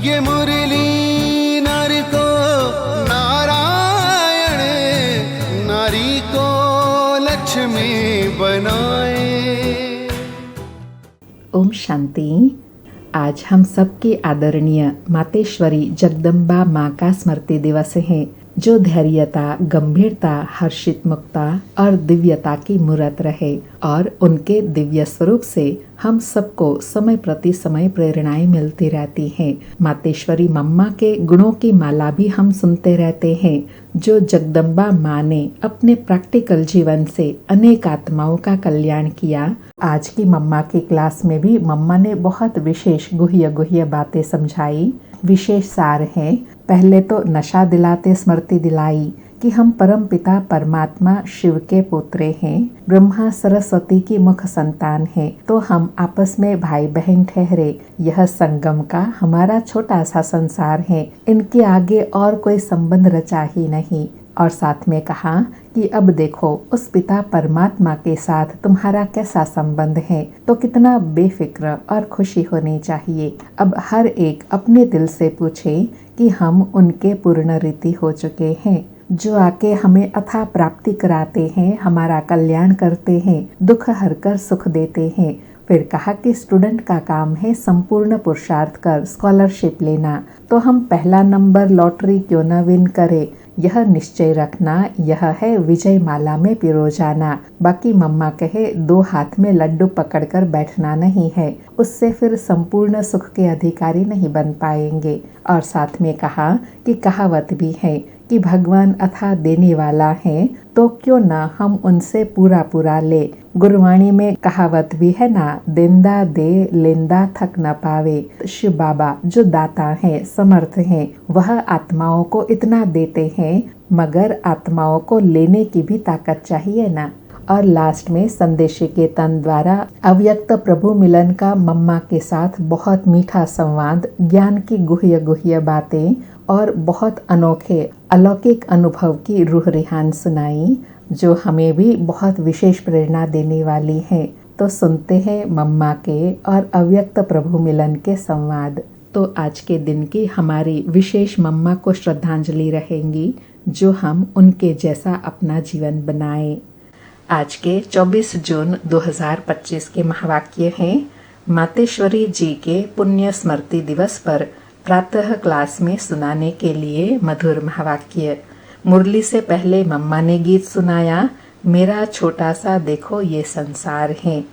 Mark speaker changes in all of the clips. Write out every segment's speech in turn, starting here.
Speaker 1: ये मुरली नारी को नारायण, नारी को लक्ष्मी बनाए।
Speaker 2: ओम शांति। आज हम सबके आदरणीय मातेश्वरी जगदम्बा माँ का स्मृति दिवस है, जो धैर्यता, गंभीरता, हर्षित मुक्ता और दिव्यता की मूरत रहे और उनके दिव्य स्वरूप से हम सबको समय प्रति समय प्रेरणाएं मिलती रहती हैं। मातेश्वरी मम्मा के गुणों की माला भी हम सुनते रहते हैं, जो जगदम्बा माँ ने अपने प्रैक्टिकल जीवन से अनेक आत्माओं का कल्याण किया। आज की मम्मा की क्लास में भी मम्मा ने बहुत विशेष गुह्य गुह्य बातें समझाई। विशेष सार है, पहले तो नशा दिलाते स्मृति दिलाई कि हम परम पिता परमात्मा शिव के पुत्र हैं, ब्रह्मा सरस्वती की मुख संतान हैं, तो हम आपस में भाई बहन ठहरे। यह संगम का हमारा छोटा सा संसार है, इनके आगे और कोई संबंध रचा ही नहीं। और साथ में कहा कि अब देखो उस पिता परमात्मा के साथ तुम्हारा कैसा संबंध है, तो कितना बेफिक्र और खुशी होनी चाहिए। अब हर एक अपने दिल से पूछे कि हम उनके पूर्ण रीति हो चुके हैं, जो आके हमें अथाह प्राप्ति कराते हैं, हमारा कल्याण करते हैं, दुख हरकर सुख देते हैं। फिर कहा कि स्टूडेंट का काम है संपूर्ण पुरुषार्थ कर स्कॉलरशिप लेना, तो हम पहला नंबर लॉटरी क्यों न विन करें, यह निश्चय रखना, यह है विजय माला में पिरो जाना। बाकी मम्मा कहे 2 हाथ में लड्डू पकड़कर बैठना नहीं है, उससे फिर संपूर्ण सुख के अधिकारी नहीं बन पाएंगे। और साथ में कहा कि कहावत भी है कि भगवान अथाह देने वाला है, तो क्यों ना हम उनसे पूरा पूरा ले। गुरवाणी में कहावत भी है ना, देंदा दे लेंदा थक न पावे। शिव बाबा जो दाता है, समर्थ है, वह आत्माओं को इतना देते हैं, मगर आत्माओं को लेने की भी ताकत चाहिए ना। और लास्ट में संदेशी के तन द्वारा अव्यक्त प्रभु मिलन का मम्मा के साथ बहुत मीठा संवाद, ज्ञान की गुह्य गुह्य बातें और बहुत अनोखे अलौकिक अनुभव की रूह रिहान सुनाई, जो हमें भी बहुत विशेष प्रेरणा देने वाली है। तो सुनते हैं मम्मा के और अव्यक्त प्रभु मिलन के संवाद। तो आज के दिन की हमारी विशेष मम्मा को श्रद्धांजलि रहेंगी, जो हम उनके जैसा अपना जीवन बनाएं। आज के 24 जून 2025 के महावाक्य हैं, मातेश्वरी जी के पुण्य स्मृति दिवस पर प्रातः क्लास में सुनाने के लिए मधुर महावाक्य। मुरली से पहले मम्मा ने गीत सुनाया, मेरा छोटा सा देखो ये संसार है।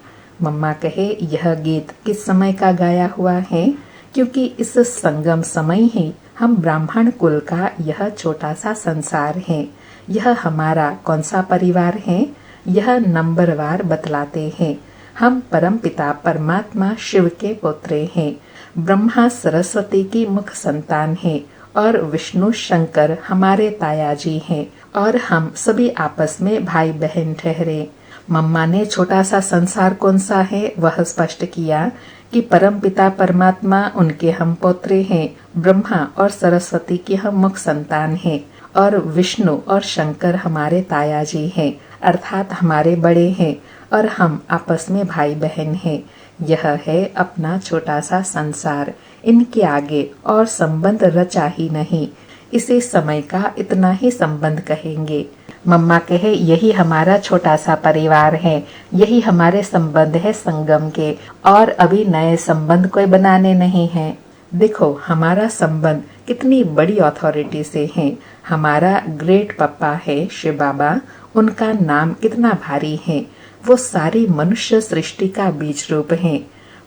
Speaker 2: मम्मा कहे यह गीत किस समय का गाया हुआ है, क्योंकि इस संगम समय ही हम ब्राह्मण कुल का यह छोटा सा संसार है। यह हमारा कौन सा परिवार है, यह नंबरवार बतलाते हैं। हम परम पिता परमात्मा शिव के पुत्र हैं, ब्रह्मा सरस्वती की मुख संतान हैं और विष्णु शंकर हमारे तायाजी हैं, और हम सभी आपस में भाई बहन ठहरे। मम्मा ने छोटा सा संसार कौन सा है वह स्पष्ट किया कि परम पिता परमात्मा उनके हम पौत्र हैं, ब्रह्मा और सरस्वती की हम मुख संतान हैं, और विष्णु और शंकर हमारे तायाजी हैं, अर्थात हमारे बड़े हैं, और हम आपस में भाई बहन हैं। यह है अपना छोटा सा संसार, इनके आगे और संबंध रचा ही नहीं, इसी समय का इतना ही संबंध कहेंगे। मम्मा कहे यही हमारा छोटा सा परिवार है, यही हमारे संबंध है संगम के, और अभी नए संबंध कोई बनाने नहीं है। देखो हमारा संबंध कितनी बड़ी अथॉरिटी से है। हमारा ग्रेट पप्पा है शिव बाबा, उनका नाम कितना भारी है, वो सारी मनुष्य सृष्टि का बीज रूप है।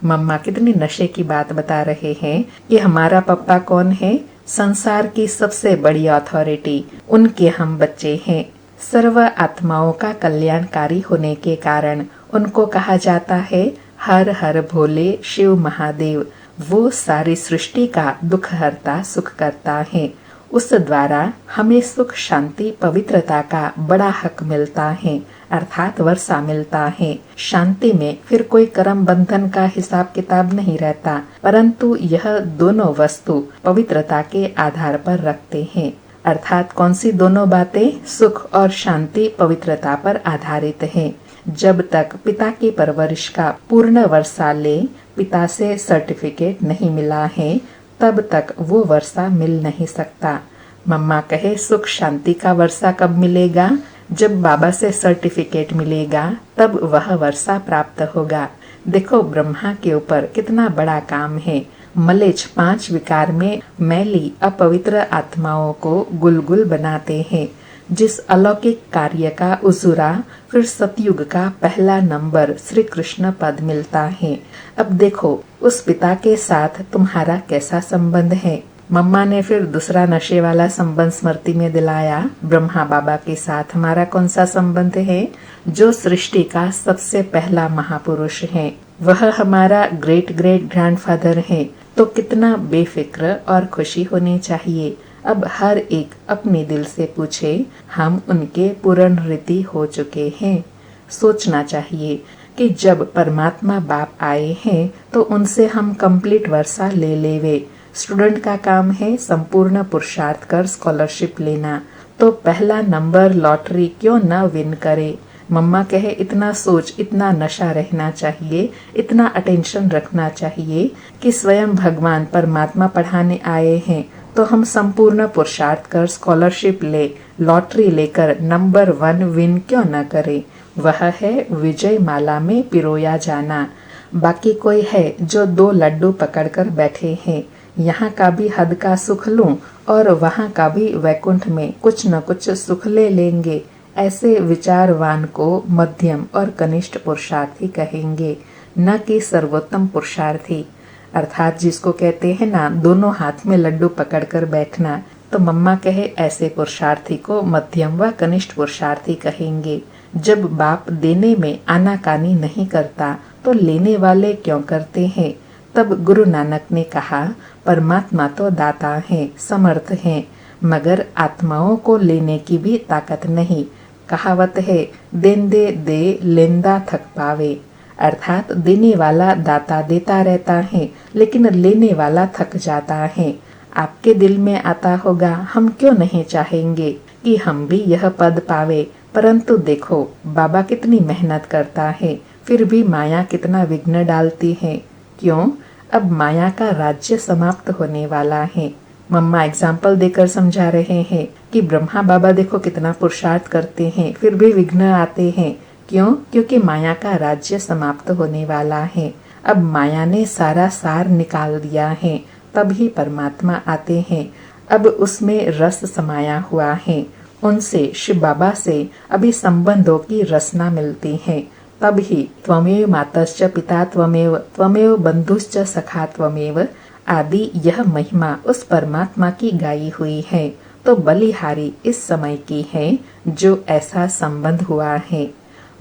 Speaker 2: मम्मा कितनी नशे की बात बता रहे हैं कि हमारा पप्पा कौन है, संसार की सबसे बड़ी अथॉरिटी, उनके हम बच्चे हैं। सर्व आत्माओं का कल्याणकारी होने के कारण उनको कहा जाता है हर हर भोले शिव महादेव। वो सारी सृष्टि का दुख हरता सुख करता है, उस द्वारा हमें सुख शांति पवित्रता का बड़ा हक मिलता है, अर्थात वर्षा मिलता है। शांति में फिर कोई कर्म बंधन का हिसाब किताब नहीं रहता, परंतु यह दोनों वस्तु पवित्रता के आधार पर रखते हैं। अर्थात कौन सी दोनों बातें? सुख और शांति पवित्रता पर आधारित है। जब तक पिता की परवरिश का पूर्ण वर्षा ले पिता से सर्टिफिकेट नहीं मिला है, तब तक वो वर्षा मिल नहीं सकता। मम्मा कहे सुख शांति का वर्षा कब मिलेगा? जब बाबा से सर्टिफिकेट मिलेगा तब वह वर्षा प्राप्त होगा। देखो ब्रह्मा के ऊपर कितना बड़ा काम है। मलेच्छ 5 विकार में मैली अपवित्र आत्माओं को गुलगुल बनाते हैं। जिस अलौकिक कार्य का उजूरा फिर सतयुग का पहला नंबर श्री कृष्ण पद मिलता है। अब देखो उस पिता के साथ तुम्हारा कैसा संबंध है। मम्मा ने फिर दूसरा नशे वाला संबंध स्मृति में दिलाया। ब्रह्मा बाबा के साथ हमारा कौन सा संबंध है? जो सृष्टि का सबसे पहला महापुरुष है, वह हमारा ग्रेट ग्रेट ग्रैंडफादर है। तो कितना बेफिक्र और खुशी होनी चाहिए। अब हर एक अपने दिल से पूछे, हम उनके पूर्ण रीति हो चुके हैं। सोचना चाहिए कि जब परमात्मा बाप आए हैं तो उनसे हम कंप्लीट वर्षा ले लेवे। स्टूडेंट का काम है संपूर्ण पुरुषार्थ कर स्कॉलरशिप लेना, तो पहला नंबर लॉटरी क्यों न विन करे। मम्मा कहे इतना सोच, इतना नशा रहना चाहिए, इतना अटेंशन रखना चाहिए कि स्वयं भगवान परमात्मा पढ़ाने आए हैं तो हम संपूर्ण पुरुषार्थ कर स्कॉलरशिप ले, लॉटरी लेकर नंबर 1 विन क्यों न करे। वह है विजय माला में पिरोया जाना। बाकी कोई है जो 2 लड्डू पकड़कर बैठे हैं, यहाँ का भी हद का सुख लूं और वहाँ का भी वैकुंठ में कुछ न कुछ सुख ले लेंगे। ऐसे विचारवान को मध्यम और कनिष्ठ पुरुषार्थी कहेंगे, न कि सर्वोत्तम पुरुषार्थी। अर्थात जिसको कहते हैं ना दोनों हाथ में लड्डू पकड़कर बैठना। तो मम्मा कहे ऐसे पुरुषार्थी को मध्यम व कनिष्ठ पुरुषार्थी कहेंगे। जब बाप देने में आनाकानी नहीं करता तो लेने वाले क्यों करते हैं। तब गुरु नानक ने कहा, परमात्मा तो दाता है, समर्थ है, मगर आत्माओं को लेने की भी ताकत नहीं। कहावत है, देन दे दे लेंदा थक पावे। अर्थात देने वाला दाता देता रहता है लेकिन लेने वाला थक जाता है। आपके दिल में आता होगा, हम क्यों नहीं चाहेंगे कि हम भी यह पद पावे। परंतु देखो बाबा कितनी मेहनत करता है, फिर भी माया कितना विघ्न डालती है। क्यों? अब माया का राज्य समाप्त होने वाला है। मम्मा एग्जाम्पल देकर समझा रहे हैं कि ब्रह्मा बाबा देखो कितना पुरुषार्थ करते हैं, फिर भी विघ्न आते हैं। क्यों? क्योंकि माया का राज्य समाप्त होने वाला है। अब माया ने सारा सार निकाल दिया है, तभी परमात्मा आते हैं। अब उसमें रस समाया हुआ है। उनसे शिव बाबा से अभी संबंधों की रसना मिलती है। तब ही त्वमेव मातश्च पिता त्वमेव, त्वमेव बंधुश्च सखा त्वमेव आदि यह महिमा उस परमात्मा की गाई हुई है। तो बलिहारी इस समय की है जो ऐसा संबंध हुआ है।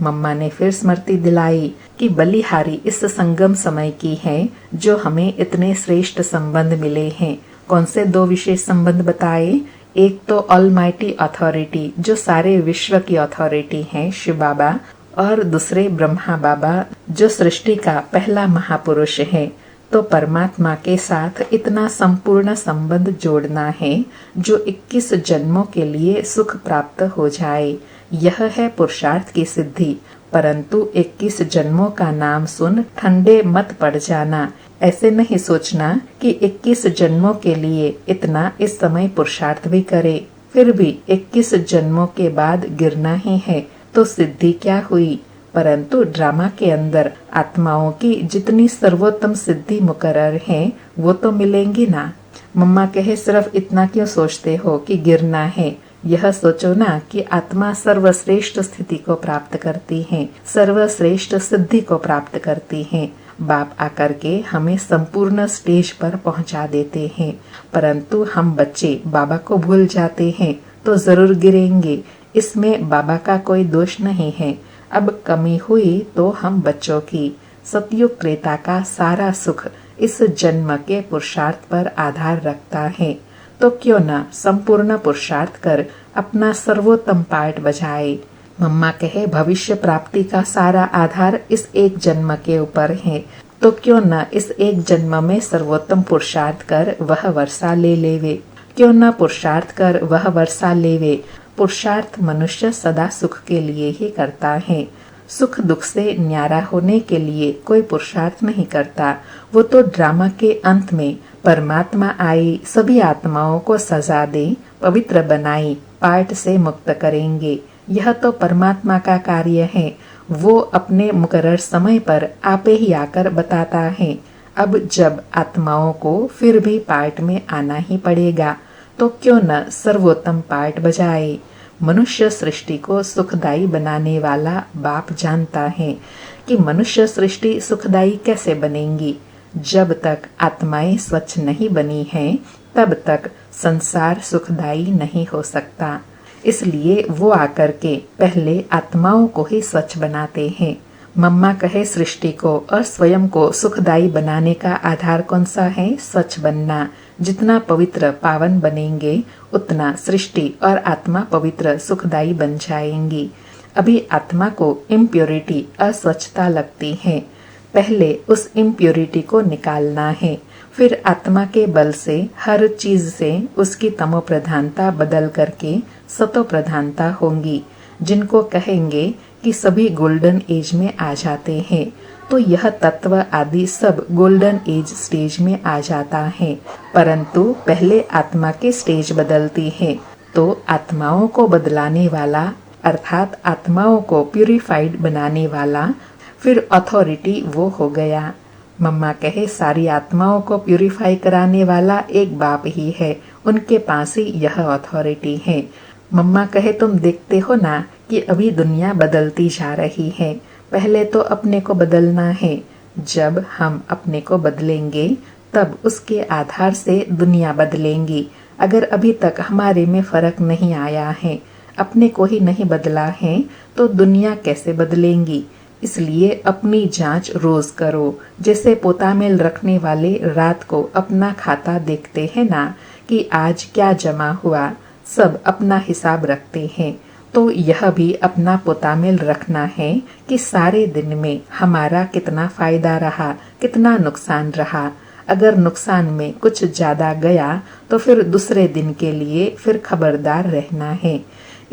Speaker 2: मम्मा ने फिर स्मृति दिलाई कि बलिहारी इस संगम समय की है जो हमें इतने श्रेष्ठ संबंध मिले हैं। कौन से 2 विशेष संबंध बताए? एक तो ऑलमाइटी अथॉरिटी जो सारे विश्व की अथॉरिटी है, शिव बाबा, और दूसरे ब्रह्मा बाबा जो सृष्टि का पहला महापुरुष है। तो परमात्मा के साथ इतना संपूर्ण संबंध जोड़ना है जो 21 जन्मों के लिए सुख प्राप्त हो जाए। यह है पुरुषार्थ की सिद्धि। परंतु 21 जन्मों का नाम सुन ठंडे मत पड़ जाना। ऐसे नहीं सोचना कि 21 जन्मों के लिए इतना इस समय पुरुषार्थ भी करे, फिर भी 21 जन्मों के बाद गिरना ही है तो सिद्धि क्या हुई। परंतु ड्रामा के अंदर आत्माओं की जितनी सर्वोत्तम सिद्धि मुकर्रर है वो तो मिलेंगी ना। मम्मा कहे सिर्फ इतना क्यों सोचते हो कि गिरना है। यह सोचो ना कि आत्मा सर्वश्रेष्ठ स्थिति को प्राप्त करती है, सर्वश्रेष्ठ सिद्धि को प्राप्त करती है। बाप आकर के हमें संपूर्ण स्टेज पर पहुंचा देते हैं। परंतु हम बच्चे बाबा को भूल जाते हैं तो जरूर गिरेंगे। इसमें बाबा का कोई दोष नहीं है। अब कमी हुई तो हम बच्चों की। सतयुग त्रेता का सारा सुख इस जन्म के पुरुषार्थ पर आधार रखता है। तो क्यों न संपूर्ण पुरुषार्थ कर अपना सर्वोत्तम पार्ट बजाए। मम्मा कहे भविष्य प्राप्ति का सारा आधार इस एक जन्म के ऊपर है। तो क्यों न इस एक जन्म में सर्वोत्तम पुरुषार्थ कर वह वर्षा ले लेवे। क्यों न पुरुषार्थ कर वह वर्षा लेवे। पुरुषार्थ मनुष्य सदा सुख के लिए ही करता है। सुख दुख से न्यारा होने के लिए कोई पुरुषार्थ नहीं करता। वो तो ड्रामा के अंत में परमात्मा आई सभी आत्माओं को सजा दे, पवित्र बनाई, पाठ से मुक्त करेंगे। यह तो परमात्मा का कार्य है। वो अपने मुकर्रर समय पर आपे ही आकर बताता है। अब जब आत्माओं को फिर भी पाठ में आना ही पड़ेगा तो क्यों न सर्वोत्तम पाठ बजाए। मनुष्य सृष्टि को सुखदायी बनाने वाला बाप जानता है कि मनुष्य सृष्टि सुखदायी कैसे बनेंगी। जब तक आत्माएं स्वच्छ नहीं बनी हैं, तब तक संसार सुखदायी नहीं हो सकता। इसलिए वो आकर के पहले आत्माओं को ही स्वच्छ बनाते हैं। मम्मा कहे सृष्टि को और स्वयं को सुखदायी बनाने का आधार कौन सा है? स्वच्छ बनना। जितना पवित्र पावन बनेंगे उतना सृष्टि और आत्मा पवित्र सुखदायी बन जाएंगी। अभी आत्मा को इम्प्योरिटी, अस्वच्छता लगती है। पहले उस इम्प्योरिटी को निकालना है, फिर आत्मा के बल से हर चीज से उसकी तमो प्रधानता बदल करके सतो प्रधानता होंगी। जिनको कहेंगे कि सभी गोल्डन एज में आ जाते हैं, तो यह तत्व आदि सब गोल्डन एज स्टेज में आ जाता है। परंतु पहले आत्मा के स्टेज बदलती है, तो आत्माओं को बदलाने वाला अर्थात आत्माओं को प्यूरिफाइड बनाने वाला फिर अथॉरिटी वो हो गया। मम्मा कहे सारी आत्माओं को प्यूरिफाई कराने वाला एक बाप ही है, उनके पास ही यह अथॉरिटी है। मम्मा कहे तुम देखते हो ना कि अभी दुनिया बदलती जा रही है। पहले तो अपने को बदलना है। जब हम अपने को बदलेंगे तब उसके आधार से दुनिया बदलेंगी। अगर अभी तक हमारे में फर्क नहीं आया है, अपने को ही नहीं बदला है, तो दुनिया कैसे बदलेंगी। इसलिए अपनी जांच रोज करो। जैसे पोता मेल रखने वाले रात को अपना खाता देखते हैं ना कि आज क्या जमा हुआ, सब अपना हिसाब रखते हैं। तो यह भी अपना पोतामेल रखना है कि सारे दिन में हमारा कितना फायदा रहा, कितना नुकसान रहा। अगर नुकसान में कुछ ज्यादा गया तो फिर दूसरे दिन के लिए फिर खबरदार रहना है।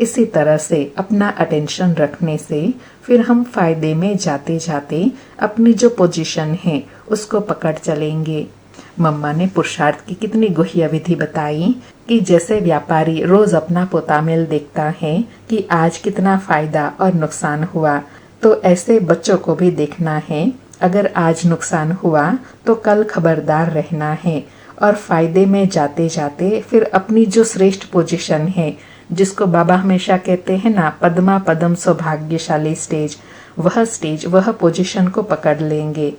Speaker 2: इसी तरह से अपना अटेंशन रखने से फिर हम फायदे में जाते जाते अपनी जो पोजीशन है उसको पकड़ चलेंगे। मम्मा ने पुरुषार्थ की कितनी गुह्य विधि बताई कि जैसे व्यापारी रोज अपना पोतामेल देखता है कि आज कितना फायदा और नुकसान हुआ, तो ऐसे बच्चों को भी देखना है। अगर आज नुकसान हुआ तो कल खबरदार रहना है और फायदे में जाते जाते फिर अपनी जो श्रेष्ठ पोजीशन है, जिसको बाबा हमेशा कहते हैं ना पद्मा पदम सौभाग्यशाली स्टेज, वह पोजीशन को पकड़ लेंगे।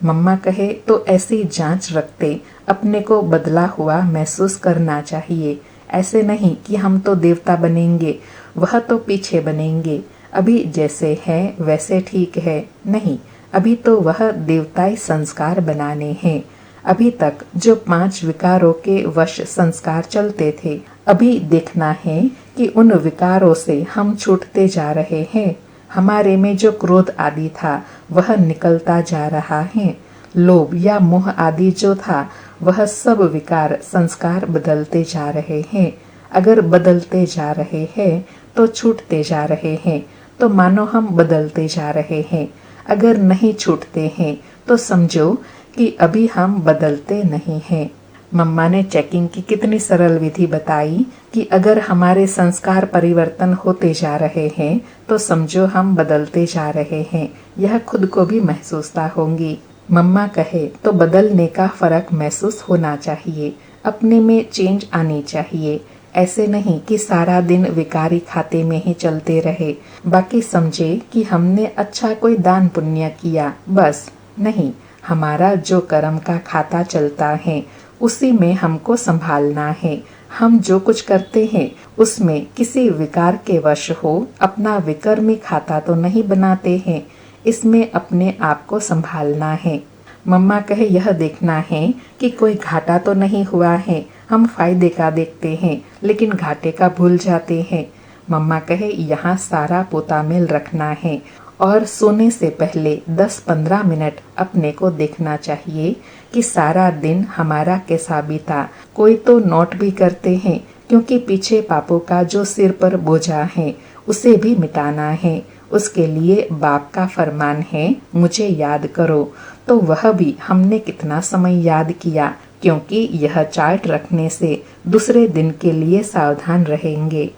Speaker 2: मम्मा कहे तो ऐसी जांच रखते अपने को बदला हुआ महसूस करना चाहिए। ऐसे नहीं कि हम तो देवता बनेंगे, वह तो पीछे बनेंगे। अभी जैसे है वैसे ठीक है, नहीं, अभी तो वह देवताई संस्कार बनाने हैं। अभी तक जो 5 विकारों के वश संस्कार चलते थे, अभी देखना है कि उन विकारों से हम छूटते जा रहे हैं। हमारे में जो क्रोध आदि था वह निकलता जा रहा है। लोभ या मोह आदि जो था वह सब विकार संस्कार बदलते जा रहे हैं। अगर बदलते जा रहे हैं तो छूटते जा रहे हैं, तो मानो हम बदलते जा रहे हैं। अगर नहीं छूटते हैं तो समझो कि अभी हम बदलते नहीं हैं। मम्मा ने चेकिंग की कितनी सरल विधि बताई कि अगर हमारे संस्कार परिवर्तन होते जा रहे हैं तो समझो हम बदलते जा रहे हैं। यह खुद को भी महसूसता होंगी। मम्मा कहे तो बदलने का फर्क महसूस होना चाहिए, अपने में चेंज आनी चाहिए। ऐसे नहीं कि सारा दिन विकारी खाते में ही चलते रहे, बाकी समझे कि हमने अच्छा कोई दान पुण्य किया, बस नहीं। हमारा जो कर्म का खाता चलता है उसी में हमको संभालना है। हम जो कुछ करते हैं उसमें किसी विकार के वश हो अपना विकर्मी खाता तो नहीं बनाते हैं, इसमें अपने आप को संभालना है। मम्मा कहे यह देखना है कि कोई घाटा तो नहीं हुआ है। हम फायदे का देखते हैं लेकिन घाटे का भूल जाते हैं। मम्मा कहे यहाँ सारा पोतामेल रखना है और सोने से पहले 10-15 मिनट अपने को देखना चाहिए कि सारा दिन हमारा कैसा बीता। कोई तो नोट भी करते हैं क्योंकि पीछे पापों का जो सिर पर बोझा है उसे भी मिटाना है। उसके लिए बाप का फरमान है मुझे याद करो, तो वह भी हमने कितना समय याद किया, क्योंकि यह चार्ट रखने से दूसरे दिन के लिए सावधान रहेंगे।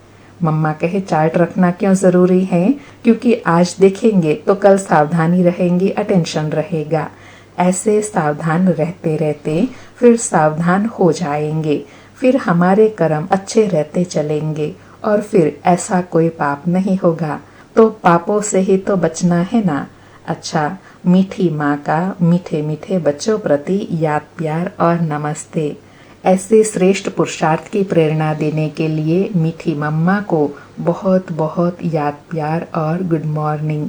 Speaker 2: मम्मा कहे चार्ट रखना क्यों जरूरी है? क्योंकि आज देखेंगे तो कल सावधानी रहेंगी, अटेंशन रहेगा। ऐसे सावधान रहते रहते फिर सावधान हो जाएंगे, फिर हमारे कर्म अच्छे रहते चलेंगे और फिर ऐसा कोई पाप नहीं होगा। तो पापों से ही तो बचना है ना। अच्छा, मीठी माँ का मीठे मीठे बच्चों प्रति याद प्यार और नमस्ते। ऐसे श्रेष्ठ पुरुषार्थ की प्रेरणा देने के लिए मीठी मम्मा को बहुत बहुत याद प्यार और गुड मॉर्निंग।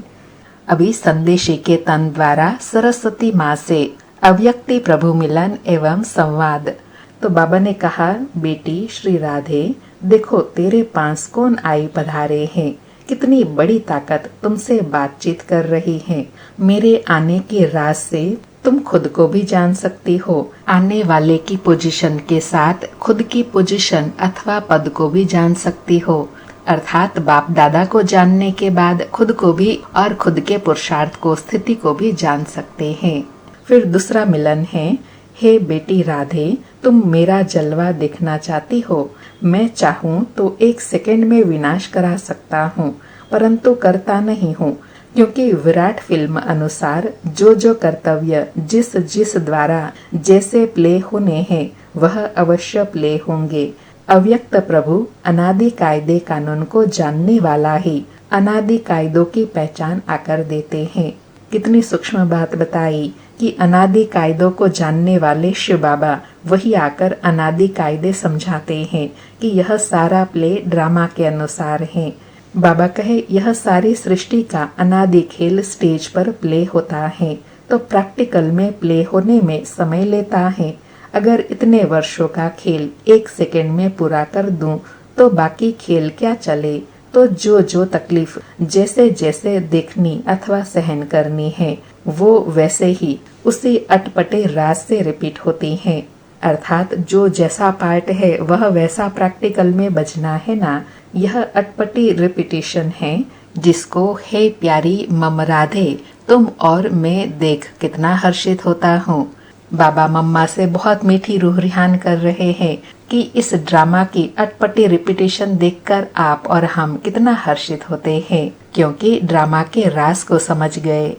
Speaker 2: अभी संदेशी के तन द्वारा सरस्वती माँ से अव्यक्ति प्रभु मिलन एवं संवाद। तो बाबा ने कहा, बेटी श्री राधे, देखो तेरे पास कौन आई पधारे हैं, कितनी बड़ी ताकत तुमसे बातचीत कर रही है। मेरे आने के राज से तुम खुद को भी जान सकती हो। आने वाले की पोजीशन के साथ खुद की पोजीशन अथवा पद को भी जान सकती हो। अर्थात बाप दादा को जानने के बाद खुद को भी और खुद के पुरुषार्थ को, स्थिति को भी जान सकते हैं। फिर दूसरा मिलन है, हे बेटी राधे, तुम मेरा जलवा देखना चाहती हो। मैं चाहूँ तो 1 सेकंड में विनाश करा सकता हूँ, परंतु करता नहीं हूँ, क्योंकि विराट फिल्म अनुसार जो जो कर्तव्य जिस जिस द्वारा जैसे प्ले होने हैं वह अवश्य प्ले होंगे। अव्यक्त प्रभु अनादि कायदे कानून को जानने वाला ही अनादि कायदों की पहचान आकर देते हैं। कितनी सूक्ष्म बात बताई कि अनादि कायदों को जानने वाले शिव बाबा वही आकर अनादि कायदे समझाते हैं कि यह सारा प्ले ड्रामा के अनुसार है। बाबा कहे यह सारी सृष्टि का अनादि खेल स्टेज पर प्ले होता है, तो प्रैक्टिकल में प्ले होने में समय लेता है। अगर इतने वर्षों का खेल 1 सेकंड में पूरा कर दूं तो बाकी खेल क्या चले। तो जो जो तकलीफ जैसे जैसे देखनी अथवा सहन करनी है वो वैसे ही उसी अटपटे राज से रिपीट होती है। अर्थात जो जैसा पार्ट है वह वैसा प्रैक्टिकल में बजना है ना। यह अटपटी रिपीटिशन है जिसको हे प्यारी मम राधे तुम और मैं देख कितना हर्षित होता हूँ। बाबा मम्मा से बहुत मीठी रूह रिहान कर रहे हैं कि इस ड्रामा की अटपटी रिपीटिशन देखकर आप और हम कितना हर्षित होते हैं, क्योंकि ड्रामा के राज को समझ गए।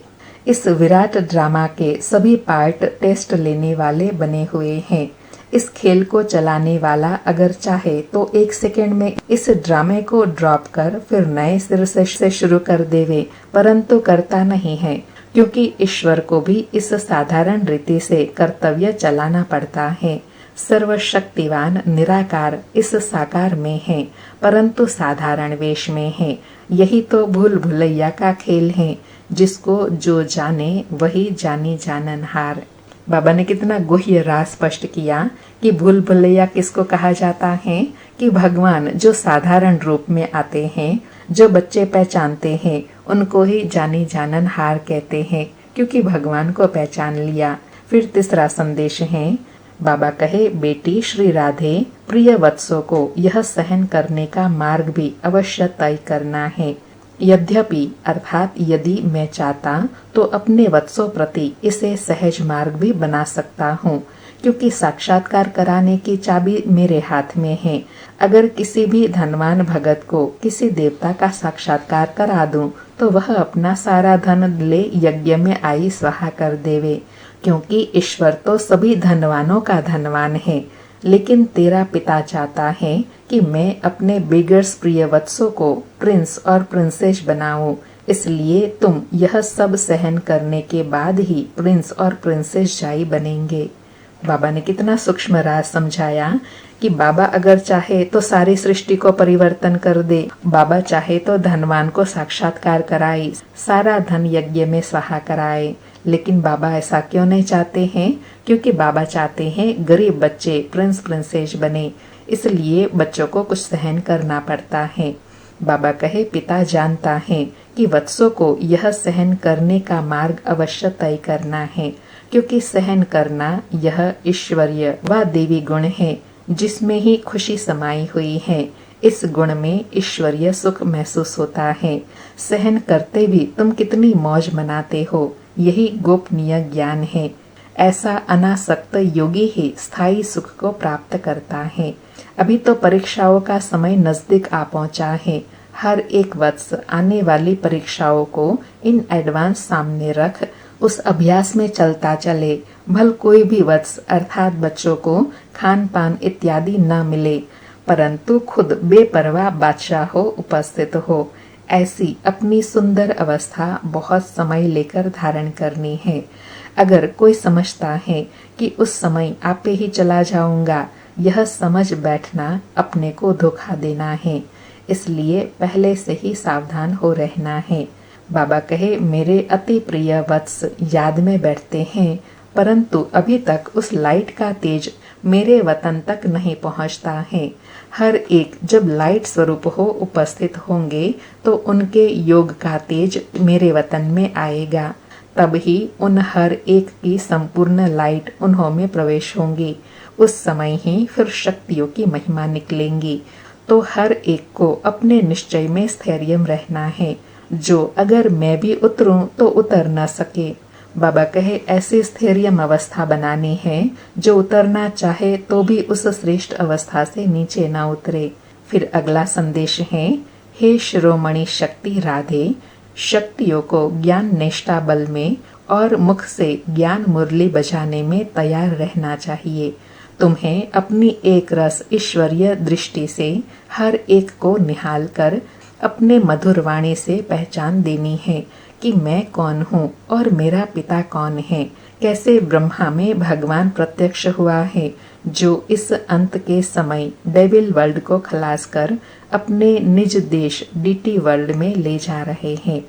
Speaker 2: इस विराट ड्रामा के सभी पार्ट टेस्ट लेने वाले बने हुए हैं। इस खेल को चलाने वाला अगर चाहे तो 1 सेकंड में इस ड्रामे को ड्रॉप कर फिर नए सिर से शुरू कर देवे, परंतु करता नहीं है, क्योंकि ईश्वर को भी इस साधारण रीति से कर्तव्य चलाना पड़ता है। सर्वशक्तिवान निराकार इस साकार में है, परंतु साधारण वेश में है। यही तो भूल भुलैया का खेल है, जिसको जो जाने वही जानी जाननहार। बाबा ने कितना गुह्य राज स्पष्ट किया कि भूल भुलैया किसको कहा जाता है कि भगवान जो साधारण रूप में आते हैं, जो बच्चे पहचानते हैं, उनको ही जानी जाननहार कहते हैं, क्योंकि भगवान को पहचान लिया। फिर तीसरा संदेश है, बाबा कहे बेटी श्री राधे, प्रिय वत्सों को यह सहन करने का मार्ग भी अवश्य तय करना है। यद्यपि अर्थात यदि मैं चाहता तो अपने वत्सों प्रति इसे सहज मार्ग भी बना सकता हूँ, क्योंकि साक्षात्कार कराने की चाबी मेरे हाथ में है। अगर किसी भी धनवान भगत को किसी देवता का साक्षात्कार करा दूं तो वह अपना सारा धन ले यज्ञ में आई स्वाहा कर देवे, क्योंकि ईश्वर तो सभी धनवानों का धनवान है। लेकिन तेरा पिता चाहता है कि मैं अपने बिगर्स प्रिय वत्सों को प्रिंस और प्रिंसेस बनाऊं, इसलिए तुम यह सब सहन करने के बाद ही प्रिंस और प्रिंसेस जाई बनेंगे। बाबा ने कितना सूक्ष्म राज समझाया कि बाबा अगर चाहे तो सारी सृष्टि को परिवर्तन कर दे, बाबा चाहे तो धनवान को साक्षात्कार कराए, सारा धन यज्ञ में स्वाहा कराए। लेकिन बाबा ऐसा क्यों नहीं चाहते हैं? क्योंकि बाबा चाहते हैं गरीब बच्चे प्रिंस प्रिंसेस बने, इसलिए बच्चों को कुछ सहन करना पड़ता है। बाबा कहे पिता जानता है कि वत्सों को यह सहन करने का मार्ग अवश्य तय करना है, क्योंकि सहन करना यह ईश्वरीय व देवी गुण है, जिसमें ही खुशी समाई हुई है। इस गुण में ईश्वरीय सुख महसूस होता है। सहन करते भी तुम कितनी मौज मनाते हो, यही गोपनीय ज्ञान है। ऐसा अनासक्त योगी ही स्थायी सुख को प्राप्त करता है। अभी तो परीक्षाओं का समय नजदीक आ पहुंचा है। हर एक वत्स आने वाली परीक्षाओं को इन एडवांस सामने रख उस अभ्यास में चलता चले। भल कोई भी वत्स अर्थात बच्चों को खान पान इत्यादि न मिले, परंतु खुद बेपरवाह बादशाह हो उपस्थित हो। ऐसी अपनी सुंदर अवस्था बहुत समय लेकर धारण करनी है। अगर कोई समझता है कि उस समय आपे ही चला जाऊंगा, यह समझ बैठना अपने को धोखा देना है। इसलिए पहले से ही सावधान हो रहना है। बाबा कहे, मेरे अति प्रिय वत्स याद में बैठते हैं, परंतु अभी तक उस लाइट का तेज मेरे वतन तक नहीं पहुंचता है। हर एक जब लाइट स्वरूप हो उपस्थित होंगे तो उनके योग का तेज मेरे वतन में आएगा। तब ही उन हर एक की संपूर्ण लाइट उन्हों में प्रवेश होंगी। उस समय ही फिर शक्तियों की महिमा निकलेंगी। तो हर एक को अपने निश्चय में स्थैर्य रहना है, जो अगर मैं भी उतरूं तो उतर न सके। बाबा कहे, ऐसी स्थैर्य अवस्था बनानी है जो उतरना चाहे तो भी उस श्रेष्ठ अवस्था से नीचे न उतरे। फिर अगला संदेश है, हे शिरोमणि शक्ति राधे, शक्तियों को ज्ञान निष्ठा बल में और मुख से ज्ञान मुरली बजाने में तैयार रहना चाहिए। तुम्हें अपनी एक रस ईश्वरीय दृष्टि से हर एक को निहाल कर अपने मधुर वाणी से पहचान देनी है कि मैं कौन हूँ और मेरा पिता कौन है। कैसे ब्रह्मा में भगवान प्रत्यक्ष हुआ है, जो इस अंत के समय डेविल वर्ल्ड को खलास कर अपने निज देश डीटी वर्ल्ड में ले जा रहे हैं।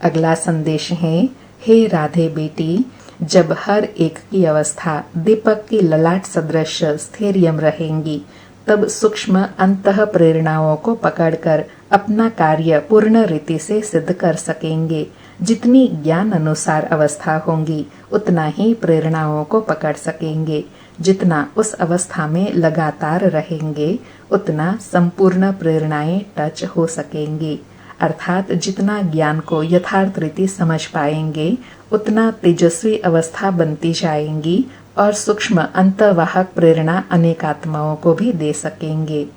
Speaker 2: अगला संदेश है, हे राधे बेटी, जब हर एक की अवस्था दीपक की ललाट सदृश स्थैर्यम रहेंगी, तब सूक्ष्म अंतः प्रेरणाओं को पकड़कर अपना कार्य पूर्ण रीति से सिद्ध कर सकेंगे। जितनी ज्ञान अनुसार अवस्था होंगी, उतना ही प्रेरणाओं को पकड़ सकेंगे। जितना उस अवस्था में लगातार रहेंगे, उतना संपूर्ण प्रेरणाएं टच हो सकेंगी। अर्थात जितना ज्ञान को यथार्थ रीति समझ पाएंगे, उतना तेजस्वी अवस्था बनती जाएंगी और सूक्ष्म अंतर्वाहक प्रेरणा अनेक आत्माओं को भी दे सकेंगे।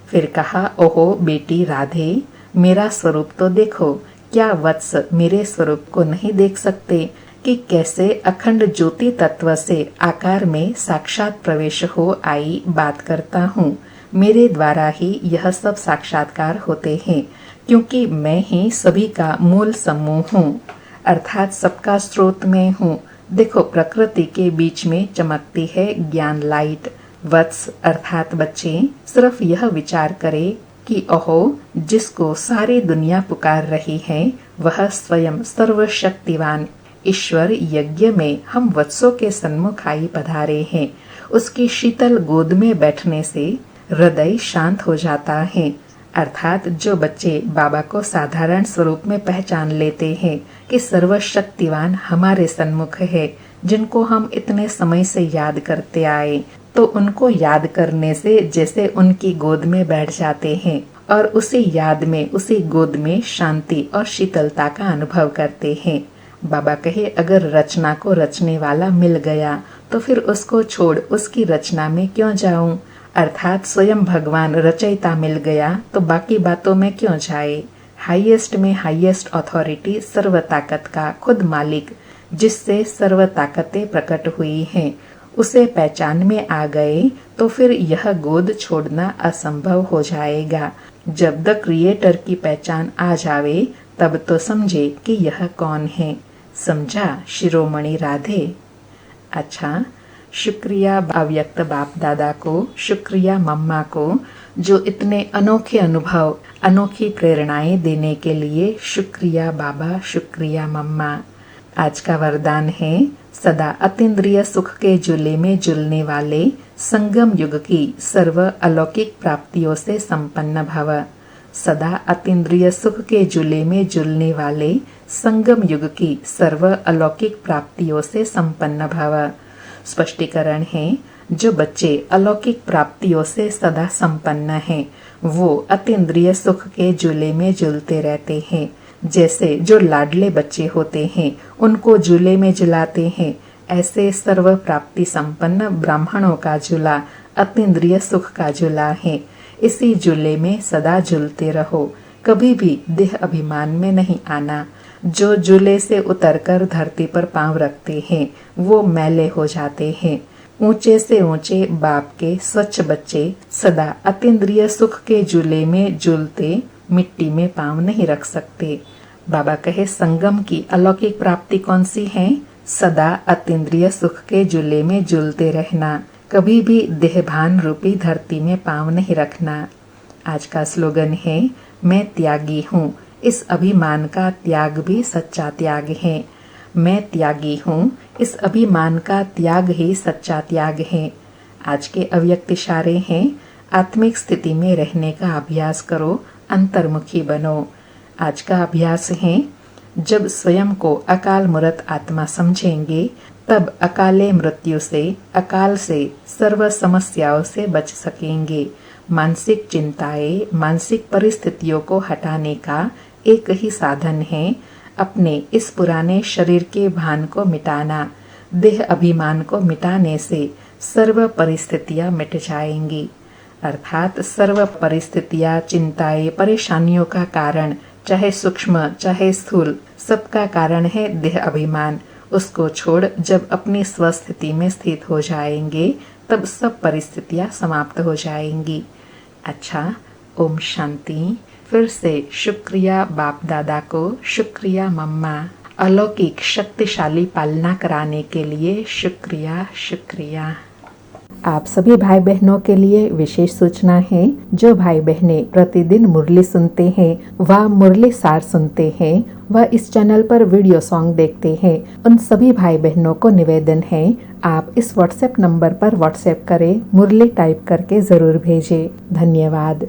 Speaker 2: फिर कहा, ओहो बेटी राधे, मेरा स्वरूप तो देखो। क्या वत्स मेरे स्वरूप को नहीं देख सकते कि कैसे अखंड ज्योति तत्व से आकार में साक्षात प्रवेश हो आई बात करता हूँ। मेरे द्वारा ही यह सब साक्षात्कार होते हैं, क्योंकि मैं ही सभी का मूल समूह हूँ, अर्थात सबका स्रोत में हूँ। देखो, प्रकृति के बीच में चमकती है ज्ञान लाइट। वत्स अर्थात बच्चे सिर्फ यह विचार करे कि ओहो, जिसको सारी दुनिया पुकार रही है, वह स्वयं सर्वशक्तिवान ईश्वर यज्ञ में हम वत्सों के सन्मुख आई पधारे हैं। उसकी शीतल गोद में बैठने से हृदय शांत हो जाता है। अर्थात जो बच्चे बाबा को साधारण स्वरूप में पहचान लेते हैं कि सर्वशक्तिवान हमारे सन्मुख है, जिनको हम इतने समय से याद करते आए, तो उनको याद करने से जैसे उनकी गोद में बैठ जाते हैं और उसी याद में, उसी गोद में शांति और शीतलता का अनुभव करते हैं। बाबा कहे, अगर रचना को रचने वाला मिल गया तो फिर उसको छोड़ उसकी रचना में क्यों जाऊं। अर्थात स्वयं भगवान रचयिता मिल गया तो बाकी बातों में क्यों जाए। हाईएस्ट में हाईएस्ट अथॉरिटी सर्व ताकत का खुद मालिक, जिससे सर्व ताकतें प्रकट हुई हैं, उसे पहचान में आ गए तो फिर यह गोद छोड़ना असंभव हो जाएगा। जब द क्रिएटर की पहचान आ जावे, तब तो समझे कि यह कौन है। समझा शिरोमणि राधे। अच्छा, शुक्रिया अव्यक्त बाप दादा को, शुक्रिया मम्मा को, जो इतने अनोखे अनुभव, अनोखी प्रेरणाएं देने के लिए। शुक्रिया बाबा, शुक्रिया मम्मा। आज का वरदान है, सदा अतीन्द्रिय सुख के झूले में झूलने वाले संगम युग की सर्व अलौकिक प्राप्तियों से संपन्न भव। सदा अतीन्द्रिय सुख के झूले में झूलने वाले संगम युग की सर्व अलौकिक प्राप्तियों से संपन्न भव। स्पष्टीकरण है, जो बच्चे अलौकिक प्राप्तियों से सदा संपन्न हैं, वो अतीन्द्रिय सुख के झूले में झूलते रहते हैं। जैसे जो लाडले बच्चे होते हैं, उनको झूले में झुलाते हैं, ऐसे सर्व प्राप्ति संपन्न ब्राह्मणों का झूला अतीन्द्रिय सुख का झूला है। इसी झूले में सदा झूलते रहो, कभी भी देह अभिमान में नहीं आना। जो झूले से उतरकर धरती पर पांव रखते हैं वो मैले हो जाते हैं। ऊंचे से ऊंचे बाप के स्वच्छ बच्चे सदा अतीन्द्रिय सुख के झूले में झूलते मिट्टी में पांव नहीं रख सकते। बाबा कहे संगम की अलौकिक प्राप्ति कौन सी है? सदा अतीन्द्रिय सुख के झूले में झूलते रहना, कभी भी देहभान रूपी धरती में पांव नहीं रखना। आज का स्लोगन है, मैं त्यागी हूँ। इस अभिमान का त्याग भी सच्चा त्याग है। मैं त्यागी हूँ, इस अभिमान का त्याग ही सच्चा त्याग है। आज के अव्यक्त इशारे हैं, आत्मिक स्थिति में रहने का अभ्यास करो, अंतर्मुखी बनो। आज का अभ्यास है, जब स्वयं को अकाल मूर्त आत्मा समझेंगे तब अकाले मृत्यु से, अकाल से, सर्व समस्याओं से बच सकेंगे। मानसिक चिंताएं, मानसिक परिस्थितियों को हटाने का एक ही साधन है, अपने इस पुराने शरीर के भान को मिटाना। देह अभिमान को मिटाने से सर्व परिस्थितियां मिट जाएंगी। अर्थात सर्व परिस्थितियां, चिंताएं, परेशानियों का कारण, चाहे सूक्ष्म चाहे स्थूल, सबका कारण है देह अभिमान। उसको छोड़ जब अपनी स्वस्थिति में स्थित हो जाएंगे तब सब परिस्थितियां समाप्त हो जाएंगी। अच्छा, ओम शांति। फिर से शुक्रिया बाप दादा को, शुक्रिया मम्मा। अलौकिक शक्तिशाली पालना कराने के लिए शुक्रिया शुक्रिया। आप सभी भाई बहनों के लिए विशेष सूचना है। जो भाई बहनें प्रतिदिन मुरली सुनते हैं व मुरली सार सुनते हैं व इस चैनल पर वीडियो सॉन्ग देखते हैं, उन सभी भाई बहनों को निवेदन है, आप इस व्हाट्सएप नंबर पर व्हाट्सएप करें, मुरली टाइप करके जरूर भेजें। धन्यवाद।